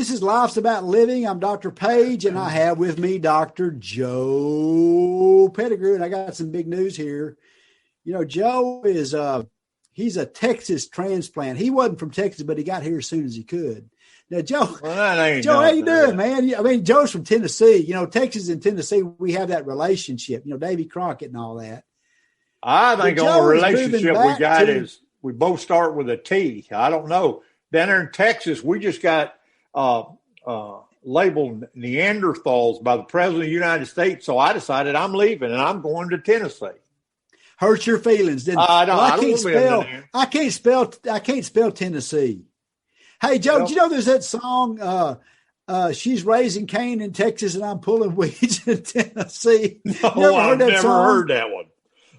This is Life's About Living. I'm Dr. Page, and I have with me Dr. Joe Pettigrew, and I got some big news here. You know, Joe is he's a Texas transplant. He wasn't from Texas, but he got here as soon as he could. Now, Joe, how you doing, man? I mean, Joe's from Tennessee. You know, Texas and Tennessee, we have that relationship. You know, Davy Crockett and all that. I think the only relationship we got is we both start with a T. I don't know. Down there in Texas, we just got labeled Neanderthals by the President of the United States. So I decided I'm leaving and I'm going to Tennessee. Hurt your feelings, didn't it? I can't spell Tennessee. Hey, Joe, do you know there's that song, She's Raising Cain in Texas and I'm Pulling Weeds in Tennessee? No, I've never heard that one.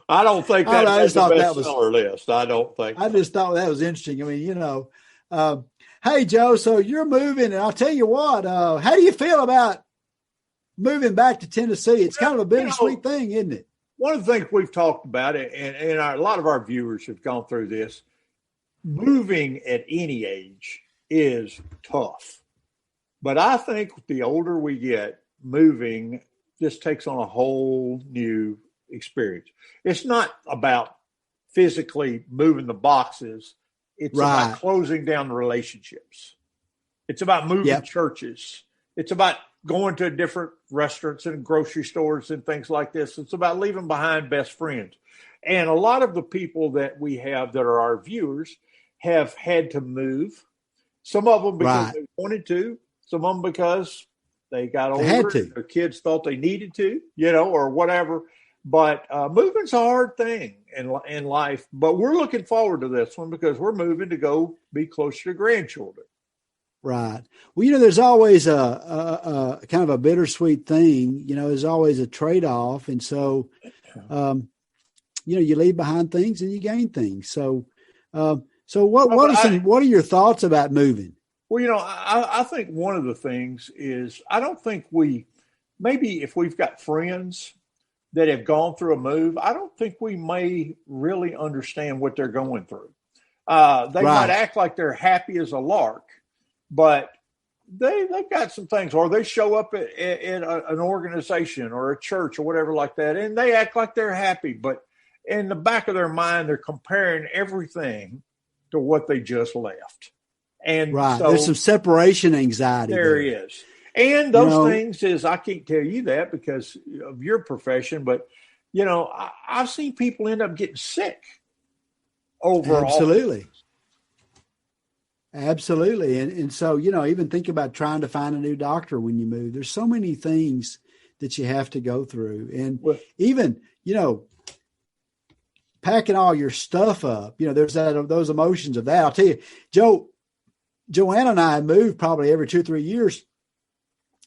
I don't think that's the bestseller list. I don't think I just thought that was interesting. I mean, you know, hey, Joe, so you're moving, and I'll tell you what, how do you feel about moving back to Tennessee? It's kind of a bittersweet thing, isn't it? One of the things we've talked about, and a lot of our viewers have gone through this, moving at any age is tough. But I think the older we get, moving just takes on a whole new experience. It's not about physically moving the boxes. It's about closing down the relationships. It's about moving churches. It's about going to different restaurants and grocery stores and things like this. It's about leaving behind best friends. And a lot of the people that we have that are our viewers have had to move. Some of them because they wanted to. Some of them because they got older. They had to. Their kids thought they needed to, you know, or whatever. But moving's a hard thing in life. But we're looking forward to this one because we're moving to go be closer to grandchildren. Right. Well, you know, there's always a kind of a bittersweet thing. You know, there's always a trade-off. And so, you know, you leave behind things and you gain things. So, what are your thoughts about moving? Well, you know, I think one of the things is I don't think maybe if we've got friends that have gone through a move, I don't think we may really understand what they're going through. They might act like they're happy as a lark, but they've got some things, or they show up at an organization or a church or whatever like that, and they act like they're happy, but in the back of their mind, they're comparing everything to what they just left. And so there's some separation anxiety. There is. And those things is, I can't tell you that because of your profession, but, you know, I've seen people end up getting sick over Absolutely. And so, you know, even think about trying to find a new doctor when you move. There's so many things that you have to go through. And even, you know, packing all your stuff up, you know, there's those emotions of that. I'll tell you, Joanna and I move probably every 2 or 3 years.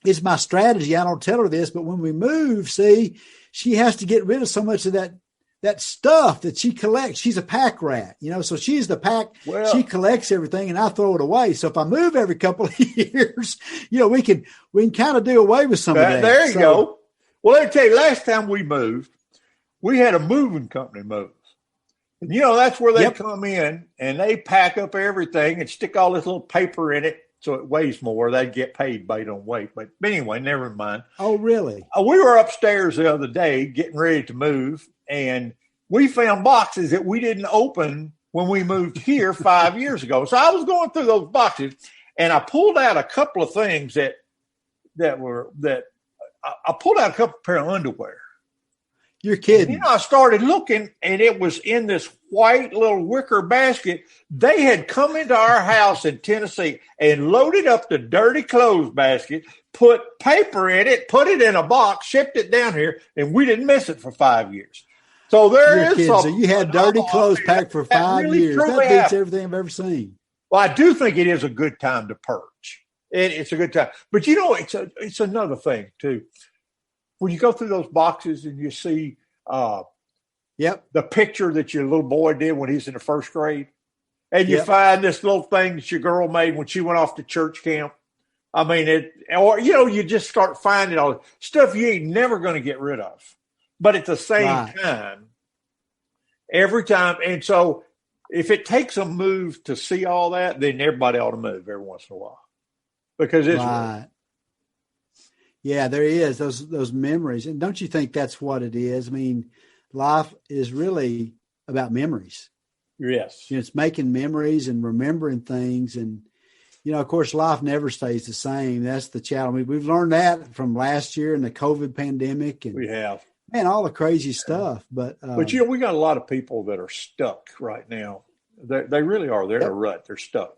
It's my strategy. I don't tell her this, but when we move, see, she has to get rid of so much of that stuff that she collects. She's a pack rat, you know, so she's the pack. Well, she collects everything and I throw it away. So if I move every couple of years, you know, we can kind of do away with some of that. There you go. Well, let me tell you, last time we moved, we had a moving company move. And, you know, that's where they come in and they pack up everything and stick all this little paper in it. So it weighs more. They get paid based on weight. But anyway, never mind. Oh, really? We were upstairs the other day getting ready to move, and we found boxes that we didn't open when we moved here 5 years ago. So I was going through those boxes, and I pulled out a couple of things I pulled out a couple of pair of underwear. You're kidding. You know, I started looking, and it was in this white little wicker basket. They had come into our house in Tennessee and loaded up the dirty clothes basket, put paper in it, put it in a box, shipped it down here, and we didn't miss it for 5 years. So So you had dirty clothes packed for 5 years. That beats everything I've ever seen. Well, I do think it is a good time to purge. It's a good time. But, you know, it's another thing, too. When you go through those boxes and you see the picture that your little boy did when he's in the first grade, and you find this little thing that your girl made when she went off to church camp. I mean, you just start finding all stuff you ain't never going to get rid of. But at the same time, every time. And so if it takes a move to see all that, then everybody ought to move every once in a while. because it's right. Yeah, there is those memories. And don't you think that's what it is? I mean, life is really about memories. yes. It's making memories and remembering things. And, of course, life never stays the same. That's the challenge. We've learned that from last year and the COVID pandemic and We have. man, all the crazy stuff. But we got a lot of people that are stuck right now. They really are. They're in a rut. They're stuck.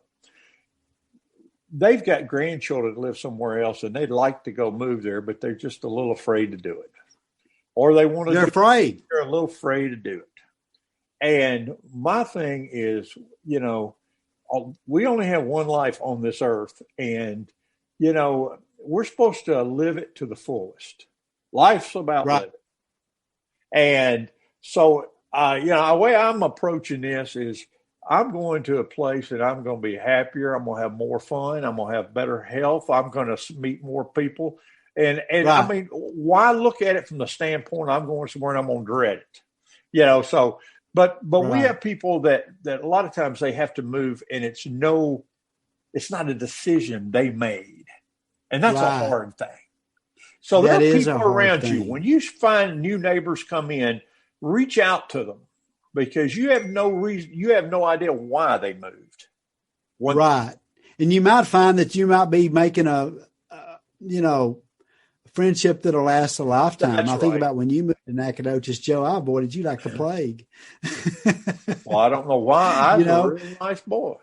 They've got grandchildren that live somewhere else, and they'd like to go move there, but they're just a little afraid to do it, or they want to. They're afraid. They're a little afraid to do it. And my thing is, we only have one life on this earth, and we're supposed to live it to the fullest. Life's about living. And so, the way I'm approaching this is I'm going to a place that I'm going to be happier. I'm going to have more fun. I'm going to have better health. I'm going to meet more people. And I mean, why look at it from the standpoint I'm going somewhere and I'm going to dread it? So, but we have people that a lot of times they have to move and it's not a decision they made. And that's a hard thing. So there are people around you. When you find new neighbors come in, reach out to them because you have no reason, you have no idea why they moved. And you might find that you might be making a friendship that'll last a lifetime. I think about when you moved to Nacogdoches, Joe, I avoided you like the plague. Well, I don't know why. I was a really nice boy.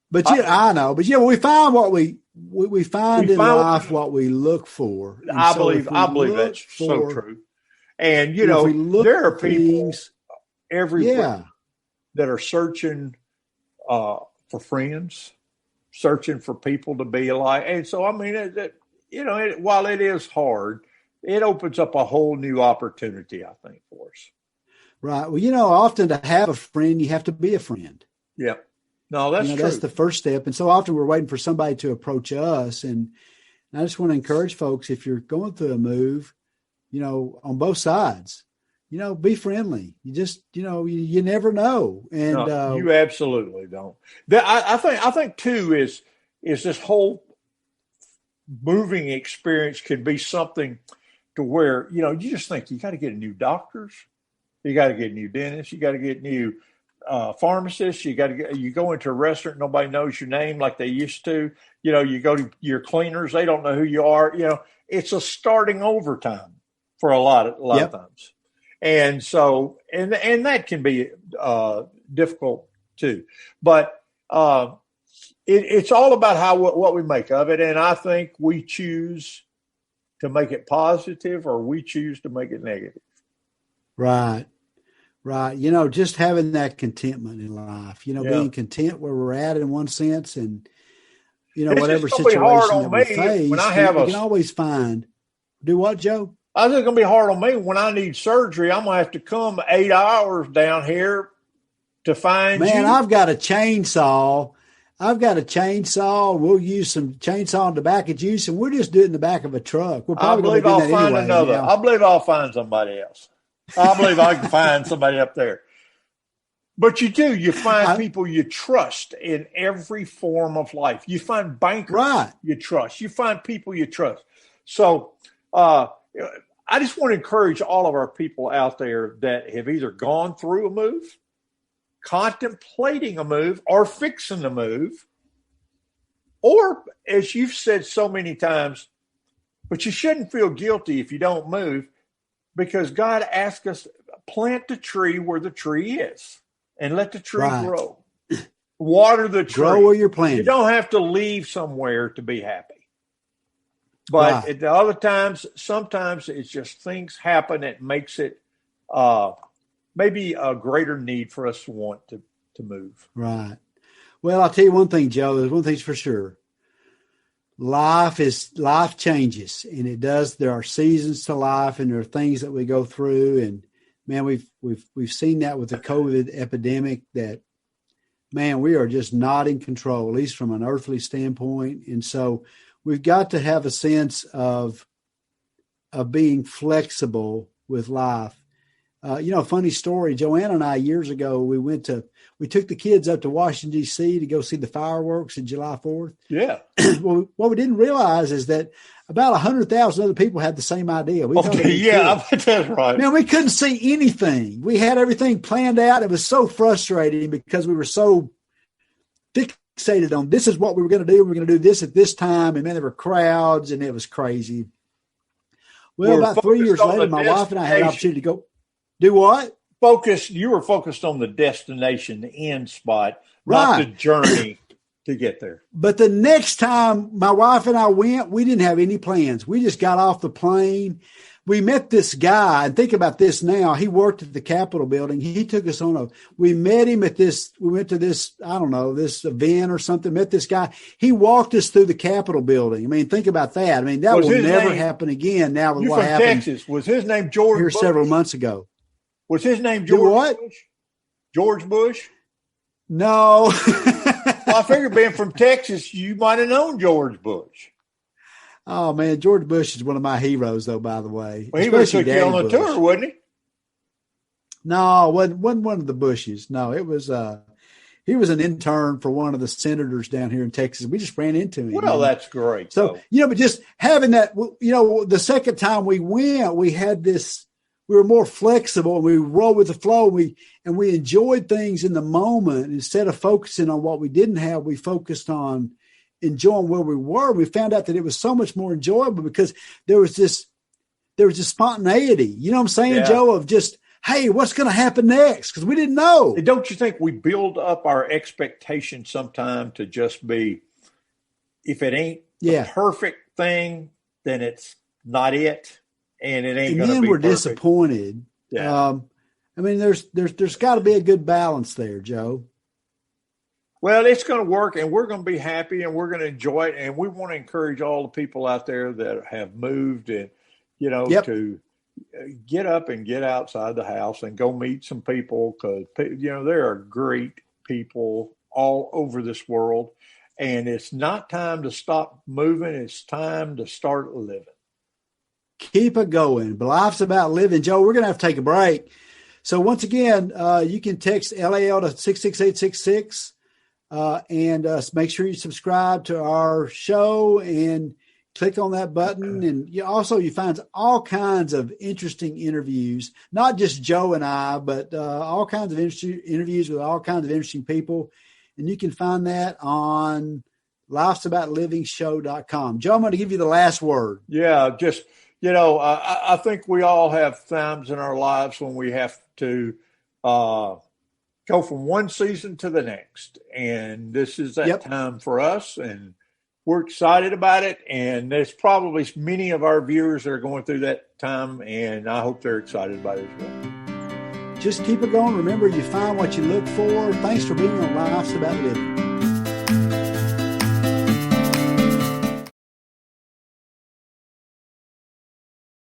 But I know. But we find what we find in life what we look for. And I believe that's so true. And there are people everywhere that are searching for friends, searching for people to be like. And so, I mean, while it is hard, it opens up a whole new opportunity, I think, for us. Right. Well, often to have a friend, you have to be a friend. Yeah. No, that's true. That's the first step. And so often we're waiting for somebody to approach us. And I just want to encourage folks, if you're going through a move, on both sides, be friendly. You just, you never know. And no, you absolutely don't. I think too is this whole moving experience could be something to where, you just think you got to get new doctors. You got to get new dentists. You got to get new pharmacists. You go into a restaurant, nobody knows your name like they used to. You go to your cleaners, they don't know who you are. It's a starting over time for a lot of times. And so, and that can be difficult too. But it's all about what we make of it. And I think we choose to make it positive or we choose to make it negative. Right. Just having that contentment in life, being content where we're at in one sense and, whatever situation that we face, we can always find. Do what, Joe? I think it's going to be hard on me when I need surgery. I'm going to have to come 8 hours down here to find you. Man, I've got a chainsaw. We'll use some chainsaw and tobacco juice, and we'll just do it in the back of a truck. We're probably going to do that find anyway, another. I believe I'll find somebody else. I believe I can find somebody up there. But you find people you trust in every form of life. You find bankers you trust. You find people you trust. So I just want to encourage all of our people out there that have either gone through a move, contemplating a move, or fixing a move, or as you've said so many times, but you shouldn't feel guilty if you don't move. Because God asks us, plant the tree where the tree is and let the tree grow. Water the tree. Grow where you're planting. You don't have to leave somewhere to be happy. But at the other times, sometimes it's just things happen that makes it maybe a greater need for us to want to move. Right. Well, I'll tell you one thing, Joe. There's one thing's for sure. Life changes, and it does. There are seasons to life, and there are things that we go through. And man, we've seen that with the COVID epidemic. That man, we are just not in control, at least from an earthly standpoint. And so we've got to have a sense of being flexible with life. Funny story. Joanna and I, years ago, we took the kids up to Washington, D.C. to go see the fireworks on July 4th. Yeah. Well, what we didn't realize is that about 100,000 other people had the same idea. Yeah, that's right. Man, we couldn't see anything. We had everything planned out. It was so frustrating because we were so fixated on this is what we were going to do. We were going to do this at this time. And then there were crowds, and it was crazy. Well, about 3 years later, my wife and I had an opportunity to go. Do what? You were focused on the destination, the end spot, not the journey to get there. But the next time my wife and I went, we didn't have any plans. We just got off the plane. We met this guy, and think about this now. He worked at the Capitol building. He took us we met him at we went to this, I don't know, this event or something, met this guy. He walked us through the Capitol building. I mean, think about that. I mean, that will never happen again now with what happened. Texas. Was his name George Bush? Several months ago. Was his name George Bush? George Bush? No. Well, I figured being from Texas, you might have known George Bush. Oh, man, George Bush is one of my heroes, though, by the way. Well, he would have took you on a tour, wouldn't he? No, wasn't one of the Bushes. No, it was he was an intern for one of the senators down here in Texas. We just ran into him. Well, that's great. So, but just having that, the second time we went, we had this, we were more flexible, and we rolled with the flow. And we enjoyed things in the moment. Instead of focusing on what we didn't have, we focused on enjoying where we were. We found out that it was so much more enjoyable because there was this spontaneity. You know what I'm saying, Joe, of just, hey, what's going to happen next? Because we didn't know. Don't you think we build up our expectations sometime to just be, if it ain't the perfect thing, then it's not it, and it ain't going to be perfect. And then we're disappointed. Yeah. I mean, there's got to be a good balance there, Joe. Well, it's going to work, and we're going to be happy, and we're going to enjoy it. And we want to encourage all the people out there that have moved and, to get up and get outside the house and go meet some people because, there are great people all over this world. And it's not time to stop moving. It's time to start living. Keep it going. But life's about living. Joe, we're going to have to take a break. So once again, you can text LAL to 66866. And make sure you subscribe to our show and click on that button. And you find all kinds of interesting interviews, not just Joe and I, but all kinds of interviews with all kinds of interesting people. And you can find that on lifesaboutlivingshow.com. Joe, I'm going to give you the last word. Yeah, just, I think we all have times in our lives when we have to go from one season to the next. And this is that time for us. And we're excited about it. And there's probably many of our viewers that are going through that time. And I hope they're excited about it as well. Just keep it going. Remember, you find what you look for. Thanks for being on Life's About Living.